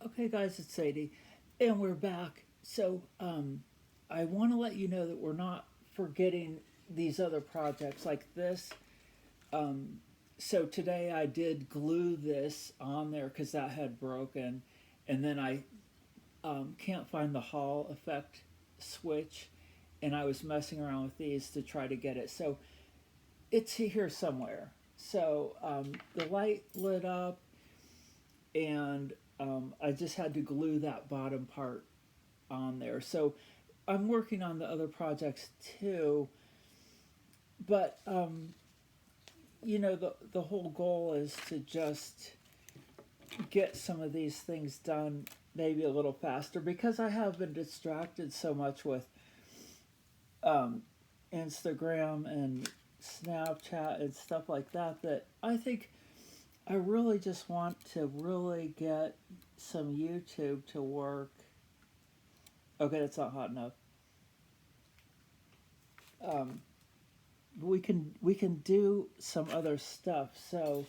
Okay, guys, it's Sadie, and we're back. I want to let you know that we're not forgetting these other projects like this. Um, Today I did glue this on there because that had broken, and then I can't find the Hall effect switch, and I was messing around with these to try to get it. So it's here somewhere. The light lit up, and I just had to glue that bottom part on there. So I'm working on the other projects too, but the whole goal is to just get some of these things done maybe a little faster because I have been distracted so much with um, Instagram and Snapchat and stuff like that that I think I really just want to really get some YouTube to work. Okay, that's not hot enough. Um, we can do some other stuff. So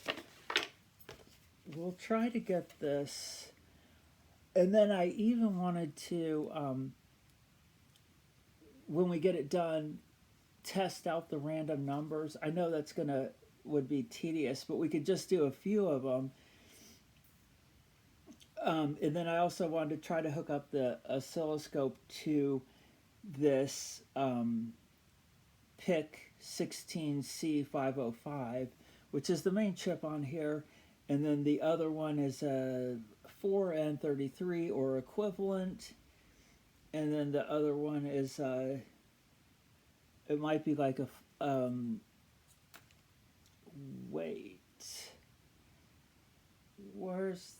we'll try to get this. And then I even wanted to, when we get it done, test out the random numbers. I know that's gonna would be tedious, but we could just do a few of them. And then I also wanted to try to hook up the oscilloscope to this PIC 16C505, which is the main chip on here. And then the other one is a 4N33 or equivalent. And then the other one is, it might be like wait, where's,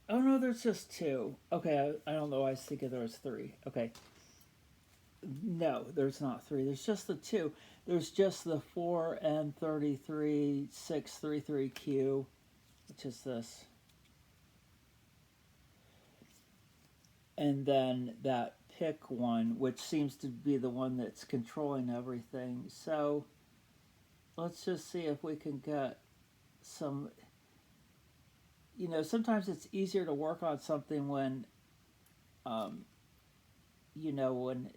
oh no, there's just two. Okay, I don't know why I was thinking there was three. Okay, no, there's not three. There's just the two. There's just the 4N33 633Q, which is this, and then that pick one, which seems to be the one that's controlling everything. So let's just see if we can get some. Sometimes it's easier to work on something when, um, when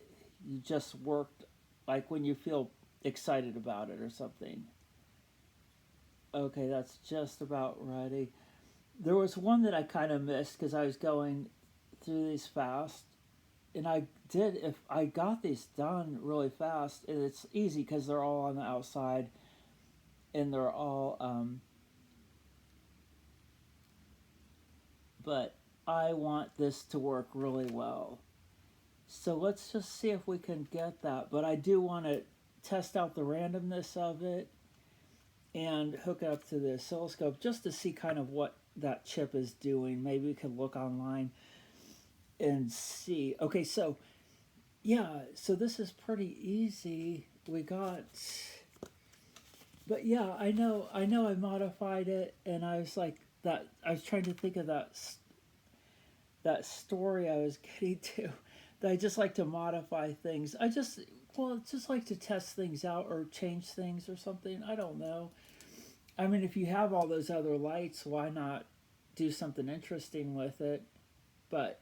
you just worked, like when you feel excited about it or something. Okay, that's just about ready. There was one that I kind of missed because I was going through these fast, and I did. If I got these done really fast, and it's easy because they're all on the outside, and they're all. But I want this to work really well. So let's just see if we can get that. But I do want to test out the randomness of it and hook it up to the oscilloscope just to see kind of what that chip is doing. Maybe we could look online and see. Okay, so yeah, so this is pretty easy. We got, but yeah, I know, I modified it, and I was like that. I was trying to think of that story I was getting to. That I just like to modify things. It's just like to test things out or change things or something. I don't know. I mean, if you have all those other lights, why not do something interesting with it? But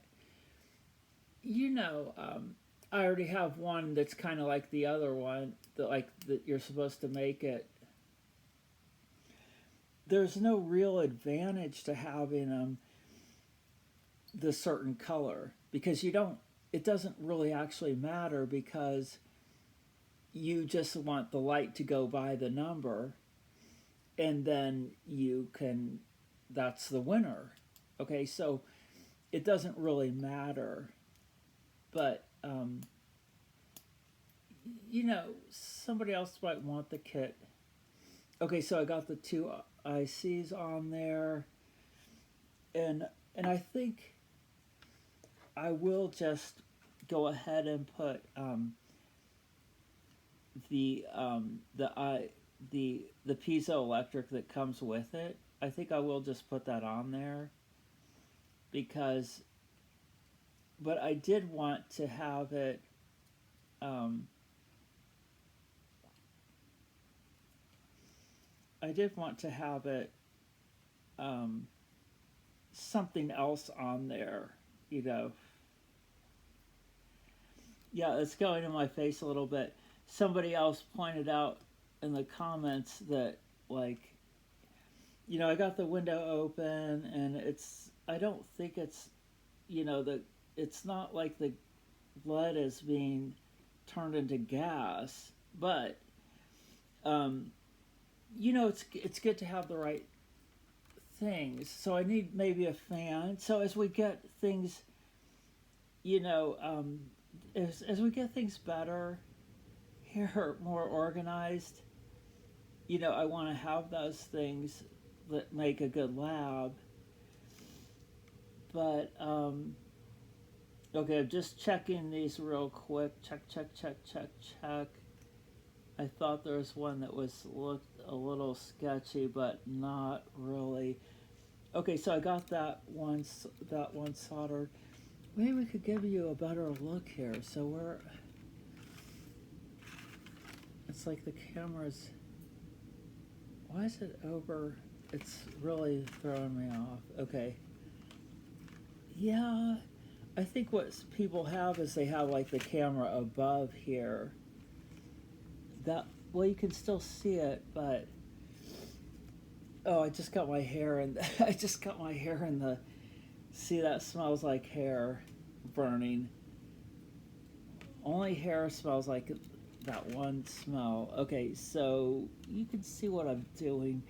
I already have one that's kind of like the other one that you're supposed to make it. There's no real advantage to having the certain color because you don't. It doesn't really actually matter because you just want the light to go by the number, and then you can. That's the winner. Okay, so it doesn't really matter, but somebody else might want the kit. Okay, so I got the two ICs on there, and I think I will just go ahead and put the the piezoelectric that comes with it. I think I will just put that on there because, but I did want to have it. Um, I did want to have it um, something else on there, you know. Yeah, it's going in my face a little bit. Somebody else pointed out in the comments that, like, you know, I got the window open and I don't think it's, you know, it's not like the lead is being turned into gas, but, you know, it's good to have the right things. So I need maybe a fan. So as we get things, you know, as we get things better here, more organized, you know, I want to have those things that make a good lab. But okay, I'm just checking these real quick. Check, check, check, check, check. I thought there was one that looked a little sketchy, but not really. Okay, so I got that one soldered. Maybe we could give you a better look here. So it's like the camera's, why is it over? It's really throwing me off. Okay. Yeah, I think what people have is they have like the camera above here. Well, you can still see it, but oh, I just got my hair in. I just got my hair in the. See, that smells like hair burning. Only hair smells like that one smell. Okay, so you can see what I'm doing.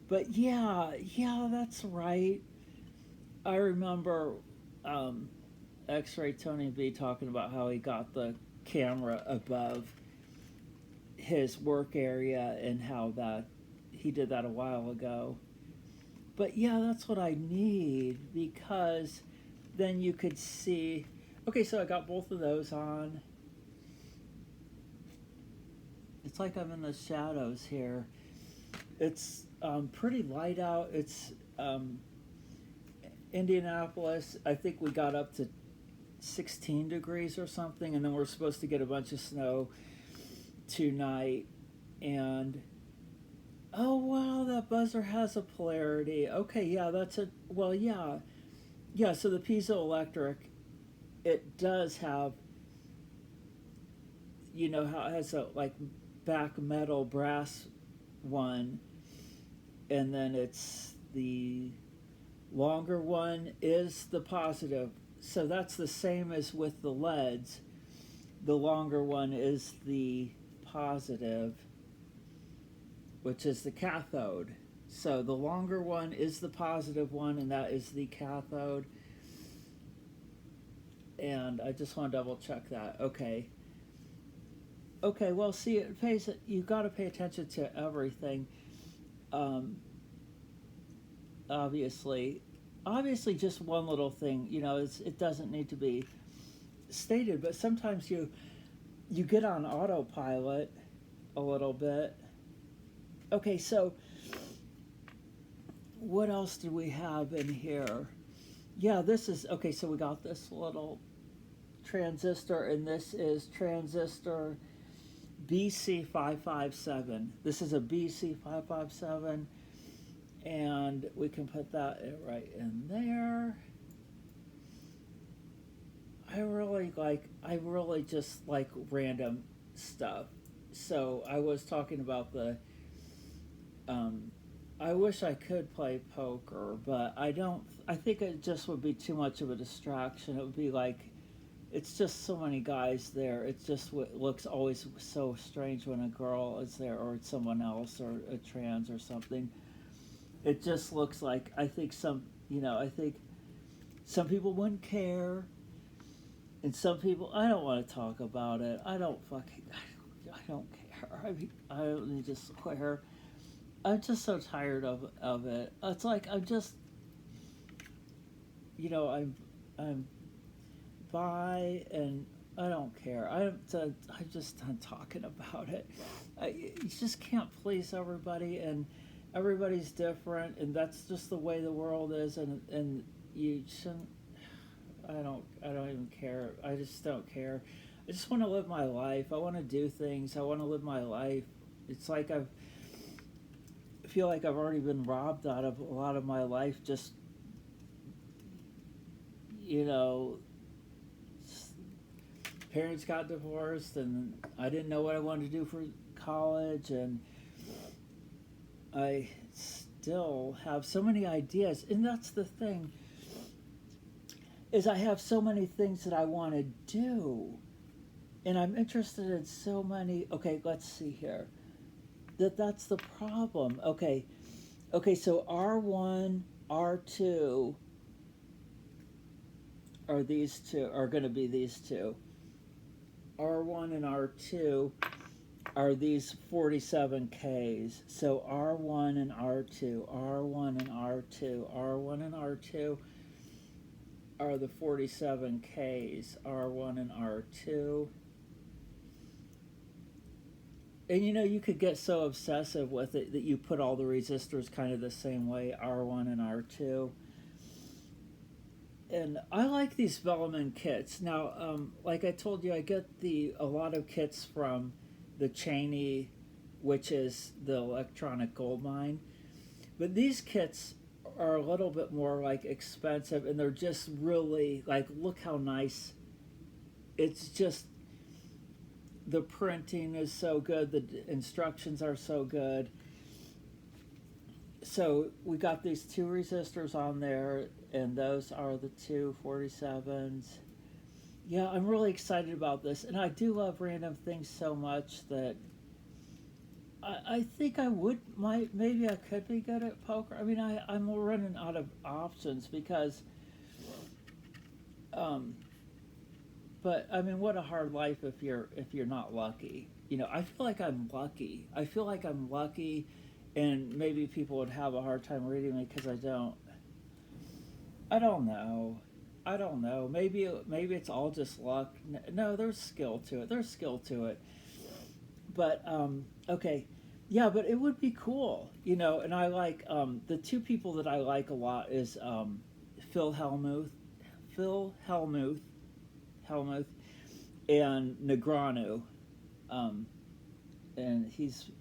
But yeah, that's right. I remember X-Ray Tony B talking about how he got the camera above his work area and how that he did that a while ago. But yeah, that's what I need, because then you could see. Okay, so I got both of those on. It's like I'm in the shadows here. It's pretty light out. It's Indianapolis. I think we got up to 16 degrees or something, and then we're supposed to get a bunch of snow tonight. And oh wow, that buzzer has a polarity. Okay, yeah, yeah. So the piezoelectric, it does have, you know, how it has a like back metal brass one, and then it's the longer one is the positive. So that's the same as with the LEDs. The longer one is the positive, which is the cathode. So the longer one is the positive one, and that is the cathode. And I just want to double check that. Okay. Okay, well, see, you've got to pay attention to everything. Obviously, just one little thing, you know, it doesn't need to be stated, but sometimes you get on autopilot a little bit. Okay, so what else do we have in here? Yeah, this is, okay, so we got this little transistor, and this is transistor BC557. This is a BC557, and we can put that right in there. I really just like random stuff. So I was talking about I wish I could play poker, but I don't. I think it just would be too much of a distraction. It would be like, it's just so many guys there. It just looks always so strange when a girl is there, or it's someone else, or a trans or something. It just looks like, I think some people wouldn't care, and some people, I don't want to talk about it. I don't care. I mean, I don't need to swear. I'm just so tired of it. It's like I'm just, I'm bi, and I don't care. I'm just done talking about it. You just can't please everybody, and everybody's different, and that's just the way the world is, and you shouldn't. I don't even care. I just don't care. I just want to live my life. I want to do things. I want to live my life. It's like I feel like I've already been robbed out of a lot of my life just you know, parents got divorced, and I didn't know what I wanted to do for college, and I still have so many ideas. And that's the thing, is I have so many things that I want to do, and I'm interested in so many. Okay, let's see here. That's the problem. Okay, so R1, R2 are these two, are going to be these two. R1 and R2 are these 47Ks. So R1 and R2, R1 and R2, R1 and R2 are the 47Ks, R1 and R2. And you know, you could get so obsessive with it that you put all the resistors kind of the same way, R1 and R2. And I like these velleman kits. Now, like I told you, I get a lot of kits from the Cheney, which is the electronic gold mine. But these kits are a little bit more like expensive, and they're just really like, look how nice. It's just, the printing is so good, the instructions are so good. So we got these two resistors on there, and those are the two 47s. Yeah, I'm really excited about this, and I do love random things so much that I think maybe I could be good at poker. I mean, I'm running out of options because, but I mean, what a hard life if you're not lucky. You know, I feel like I'm lucky. And maybe people would have a hard time reading me because I don't. I don't know. Maybe it's all just luck. No, there's skill to it. But okay, yeah. But it would be cool, you know. And I like the two people that I like a lot is Phil Hellmuth, and Negreanu, and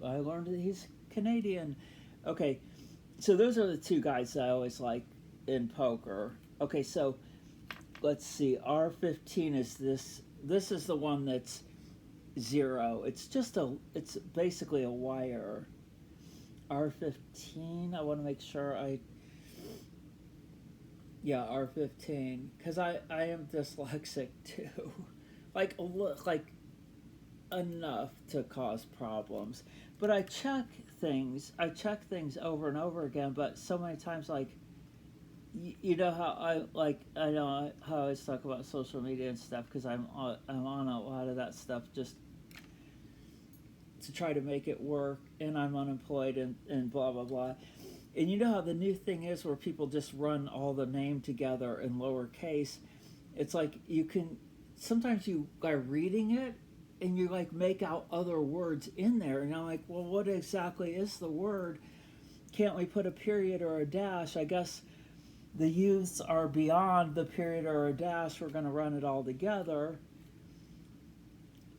I learned that he's Canadian. Okay, so those are the two guys that I always like in poker. Okay, so let's see. R15 is this. This is the one that's 0. It's basically a wire. R15. I want to make sure yeah, R15, because I am dyslexic too. like enough to cause problems. But I check things over and over again, but so many times, like, you know how I know how I always talk about social media and stuff, because I'm on a lot of that stuff just to try to make it work, and I'm unemployed and blah blah blah. And you know how the new thing is where people just run all the name together in lowercase. It's like sometimes you are reading it and you like make out other words in there, and I'm like, well, what exactly is the word? Can't we put a period or a dash? I guess the youths are beyond the period or a dash. We're going to run it all together,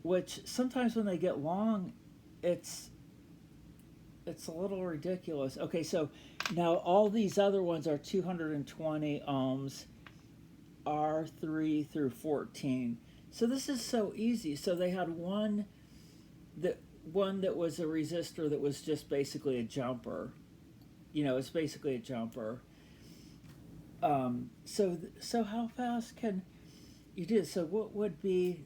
which sometimes when they get long, it's a little ridiculous. Okay, so now all these other ones are 220 ohms, R3 through 14. So this is so easy. So they had one that was a resistor that was just basically a jumper. You know, it's basically a jumper. So how fast can you do this? So what would be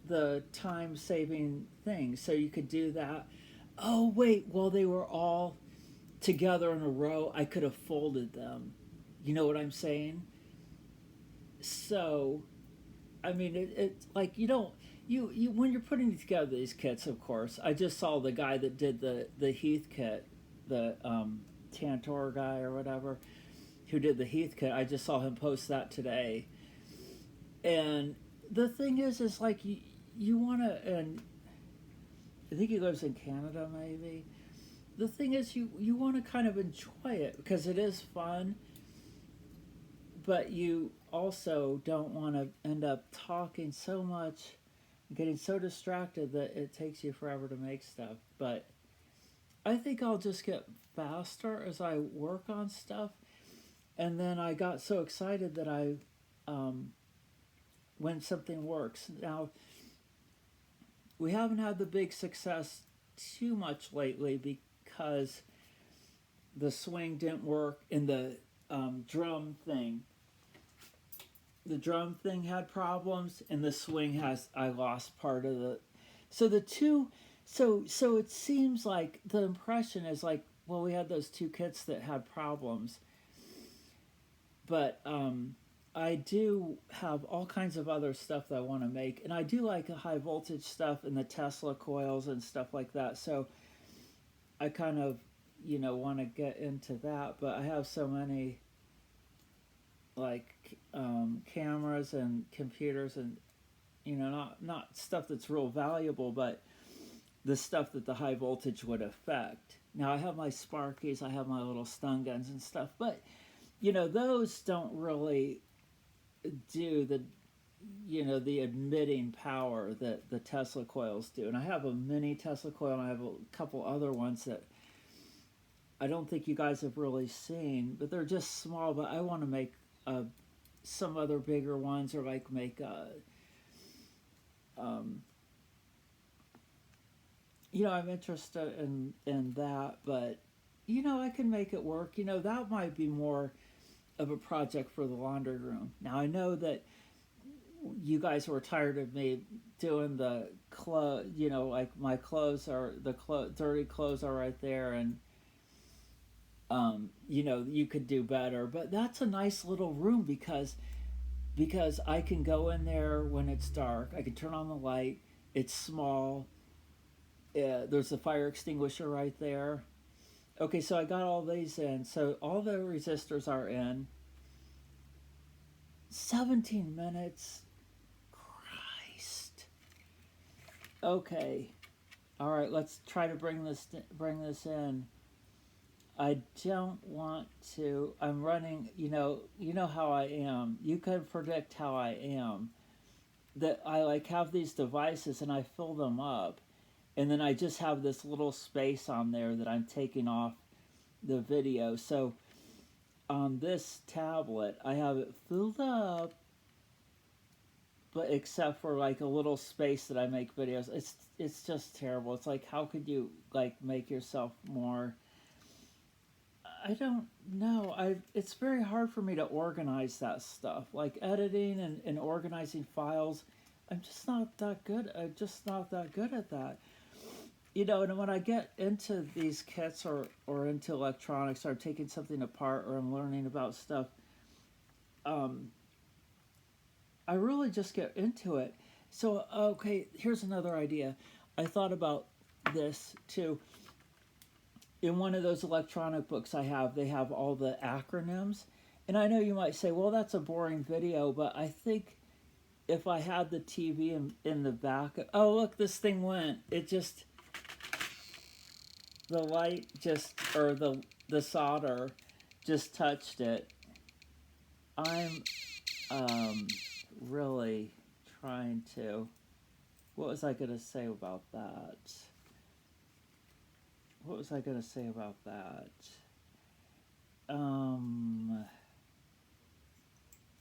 the time-saving thing? So you could do that. Oh, wait, well, they were all together in a row. I could have folded them. You know what I'm saying? So, I mean, it's like you when you're putting together these kits, of course, I just saw the guy that did the Heath kit, the Tantor guy or whatever, who did the Heath kit. I just saw him post that today. And the thing is like you want to, and I think he lives in Canada maybe. The thing is you want to kind of enjoy it because it is fun, but you also don't want to end up talking so much, getting so distracted that it takes you forever to make stuff. But I think I'll just get faster as I work on stuff. And then I got so excited that when something works. Now, we haven't had the big success too much lately because the swing didn't work in the drum thing. The drum thing had problems, and the swing has. I lost part of the. So the two. So it seems like the impression is like, well, we had those two kits that had problems, but I do have all kinds of other stuff that I want to make, and I do like the high voltage stuff and the Tesla coils and stuff like that. So I kind of, want to get into that, but I have so many like cameras and computers and not stuff that's real valuable, but the stuff that the high voltage would affect. Now I have my Sparkies, I have my little stun guns and stuff, but those don't really do the emitting power that the Tesla coils do. And I have a mini Tesla coil, and I have a couple other ones that I don't think you guys have really seen, but they're just small. But I want to make some other bigger ones, or like make I'm interested in that, but I can make it work. That might be more of a project for the laundry room. Now I know that you guys were tired of me doing the clothes. Like my clothes are dirty clothes are right there, and you could do better. But that's a nice little room because I can go in there when it's dark. I can turn on the light. It's small. There's a fire extinguisher right there. Okay, so I got all these in. So all the resistors are in. 17 minutes. Christ. Okay. All right, let's try to bring this in. I don't want to. I'm running, you know how I am. You can predict how I am. That I like have these devices and I fill them up. And then I just have this little space on there that I'm taking off the video. So on this tablet, I have it filled up, but except for like a little space that I make videos. It's just terrible. It's like, how could you like make yourself more? I don't know. It's very hard for me to organize that stuff, like editing and organizing files. I'm just not that good. I'm just not that good at that. And when I get into these kits or into electronics, or I'm taking something apart, or I'm learning about stuff, I really just get into it. So, okay, here's another idea. I thought about this too. In one of those electronic books I have, they have all the acronyms. And I know you might say, well, that's a boring video, but I think if I had the TV in the back, oh, look, this thing went. It just... the light just, or the solder just touched it. I'm really trying to, what was I going to say about that?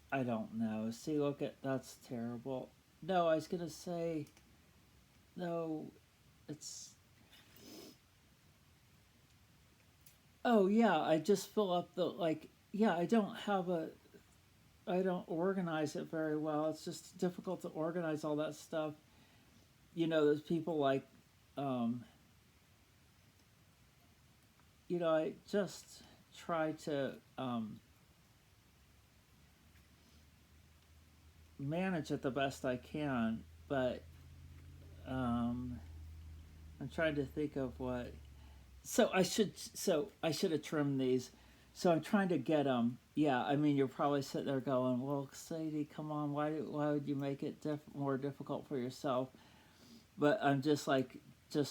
I don't know. See, look at, that's terrible. No, I was going to say, no, it's, oh yeah, I just fill up the, like, yeah, I don't organize it very well. It's just difficult to organize all that stuff. There's people like, I just try to manage it the best I can, but I'm trying to think of what. So I should have trimmed these. So I'm trying to get them. Yeah, I mean, you're probably sitting there going, well, Sadie, come on, why would you make it more difficult for yourself? But I'm just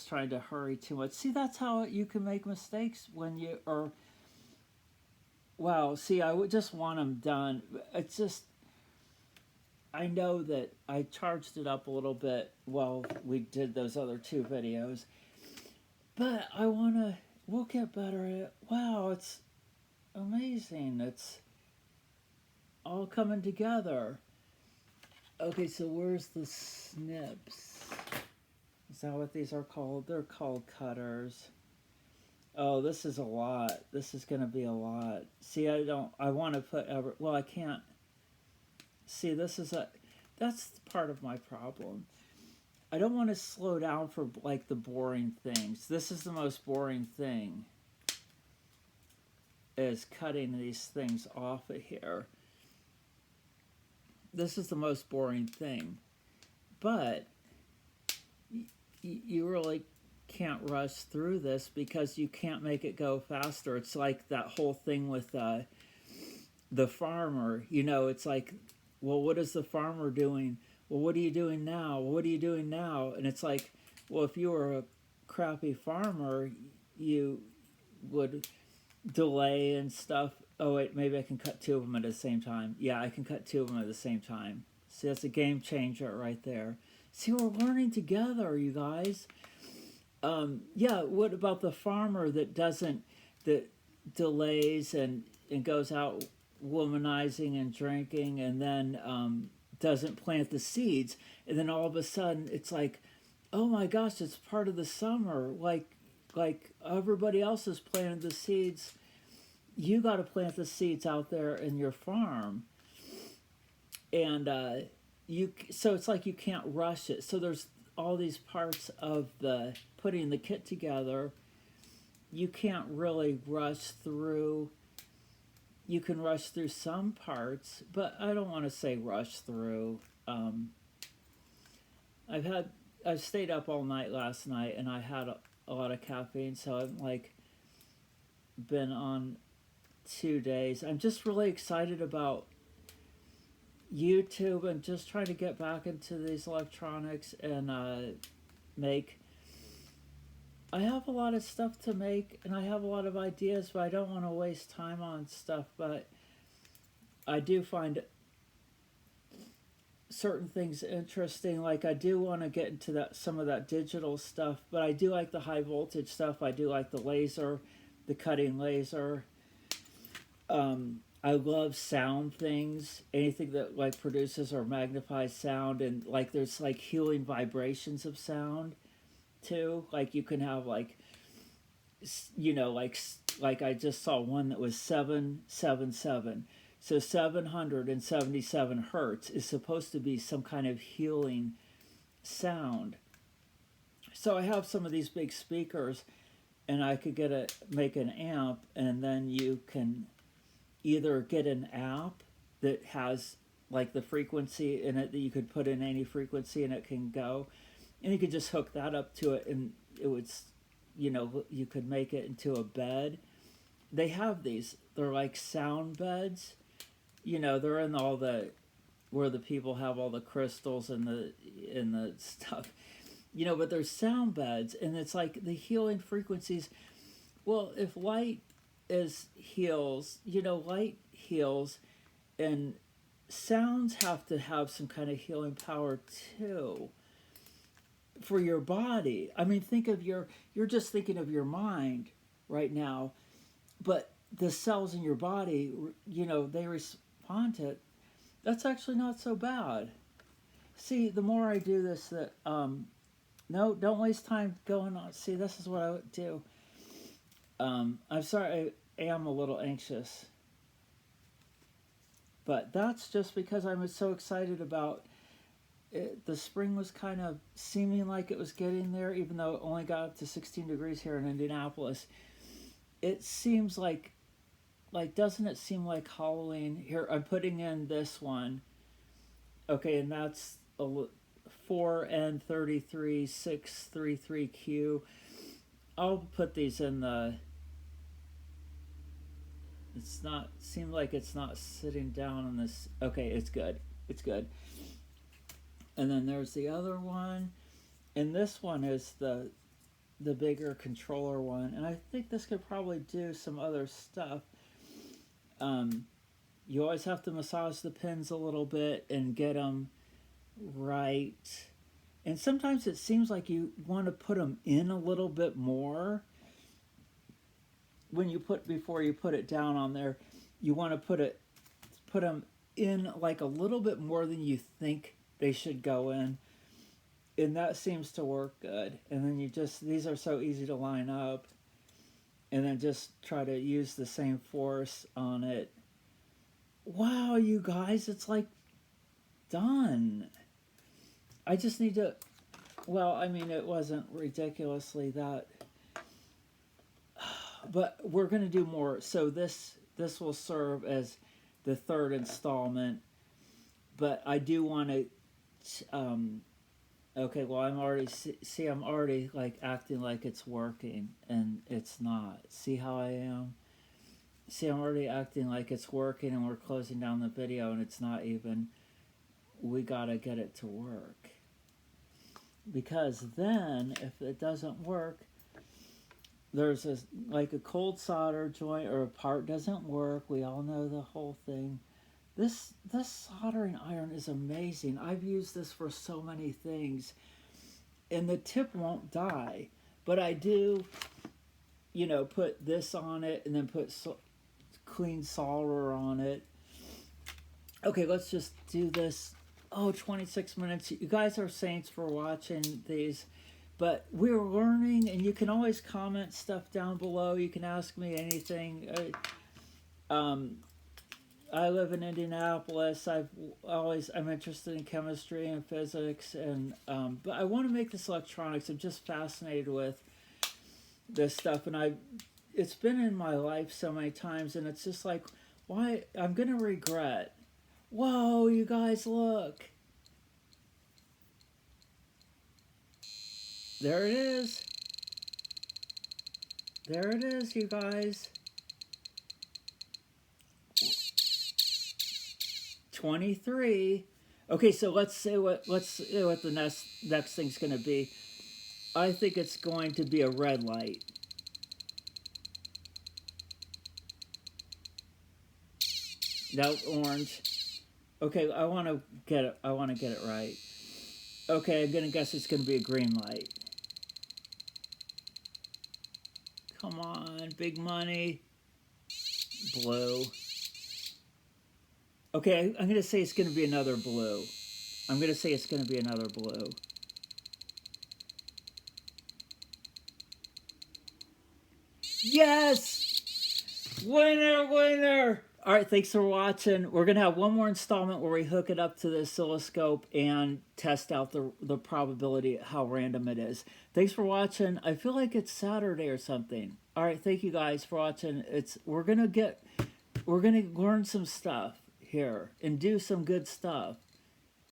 trying to hurry too much. See, that's how you can make mistakes when you are, wow, see, I would just want them done. It's just, I know that I charged it up a little bit while we did those other two videos. But we'll get better at it. Wow, it's amazing. all coming together. Okay, so where's the snips? Is that what these are called? They're called cutters. Oh, this is a lot. This is going to be a lot. See, I want to put, well, I can't. See, that's part of my problem. I don't want to slow down for like the boring things. This is the most boring thing, is cutting these things off of here. This is the most boring thing. But you really can't rush through this because you can't make it go faster. It's like that whole thing with the farmer. You know, it's like, well, what is the farmer doing? Well, what are you doing now? What are you doing now? And it's like, well, if you were a crappy farmer, you would delay and stuff. Oh, wait, maybe I can cut two of them at the same time. Yeah, I can cut two of them at the same time. See, that's a game changer right there. See, we're learning together, you guys. Yeah, what about the farmer that delays and goes out womanizing and drinking and then doesn't plant the seeds, and then all of a sudden it's like, oh my gosh, it's part of the summer, like everybody else has planted the seeds, you got to plant the seeds out there in your farm. And so it's like you can't rush it. So there's all these parts of the putting the kit together you can't really rush through. You can rush through some parts, but I don't want to say rush through. I've stayed up all night last night, and I had a lot of caffeine, so I'm like been on 2 days. I'm just really excited about YouTube and just trying to get back into these electronics and make. I have a lot of stuff to make, and I have a lot of ideas, but I don't want to waste time on stuff. But I do find certain things interesting. Like I do want to get into some of that digital stuff, but I do like the high voltage stuff. I do like the laser, the cutting laser. I love sound things, anything that like produces or magnifies sound, and like there's like healing vibrations of sound too. Like you can have like, you know, like I just saw one that was 777. So 777 hertz is supposed to be some kind of healing sound. So I have some of these big speakers, and I could make an amp, and then you can either get an app that has like the frequency in it that you could put in any frequency and it can go, and you could just hook that up to it, and it would, you know, you could make it into a bed. They have these, they're like sound beds, you know, they're in all the, where the people have all the crystals and the stuff, you know, but there's sound beds, and it's like the healing frequencies. Well, if light heals, you know, light heals, and sounds have to have some kind of healing power too for your body. I mean, you're just thinking of your mind right now, but the cells in your body, you know, they respond to it. That's actually not so bad. See, the more I do this, no, don't waste time going on. See, this is what I would do. I'm sorry, I am a little anxious. But that's just because I'm so excited about it. The spring was kind of seeming like it was getting there, even though it only got up to 16 degrees here in Indianapolis. It seems like doesn't it seem like Halloween? Here, I'm putting in this one. Okay, and that's a 4N33 633Q. I'll put these in the. It's not. Seems like it's not sitting down on this. Okay, it's good. It's good. And then there's the other one, and this one is the bigger controller one. And I think this could probably do some other stuff. You always have to massage the pins a little bit and get them right. And sometimes it seems like you want to put them in a little bit more. Before you put it down on there, you want to put them in like a little bit more than you think they should go in, and that seems to work good. And then you just, these are so easy to line up, and then just try to use the same force on it. Wow, you guys, it's like done. I just need to, well, I mean, it wasn't ridiculously that, but we're going to do more. So this will serve as the third installment, but I do want to, okay, well, I'm already, see, I'm already like acting like it's working, and it's not. See how I am? See, I'm already acting like it's working, and we're closing down the video, and it's not even. We gotta get it to work. Because then, if it doesn't work, there's a, like a cold solder joint or a part doesn't work. We all know the whole thing. This soldering iron is amazing. I've used this for so many things, and the tip won't die. But I do, you know, put this on it and then put clean solder on it. Okay, let's just do this. Oh, 26 minutes. You guys are saints for watching these. But we're learning, and you can always comment stuff down below. You can ask me anything. I live in Indianapolis. I'm interested in chemistry and physics, and but I want to make this electronics. I'm just fascinated with this stuff, and it's been in my life so many times, and it's just like, why I'm gonna regret. Whoa, you guys, look. There it is. There it is, you guys. 23. Okay, so let's see what the next thing's going to be. I think it's going to be a red light. No, orange. Okay, I want to get it. I want to get it right. Okay, I'm gonna guess it's gonna be a green light. Come on, big money. Blue. Okay, I'm gonna say it's gonna be another blue. I'm gonna say it's gonna be another blue. Yes! Winner, winner! All right, thanks for watching. We're going to have one more installment where we hook it up to the oscilloscope and test out the probability, how random it is. Thanks for watching. I feel like it's Saturday or something. All right, thank you guys for watching. We're going to learn some stuff here and do some good stuff.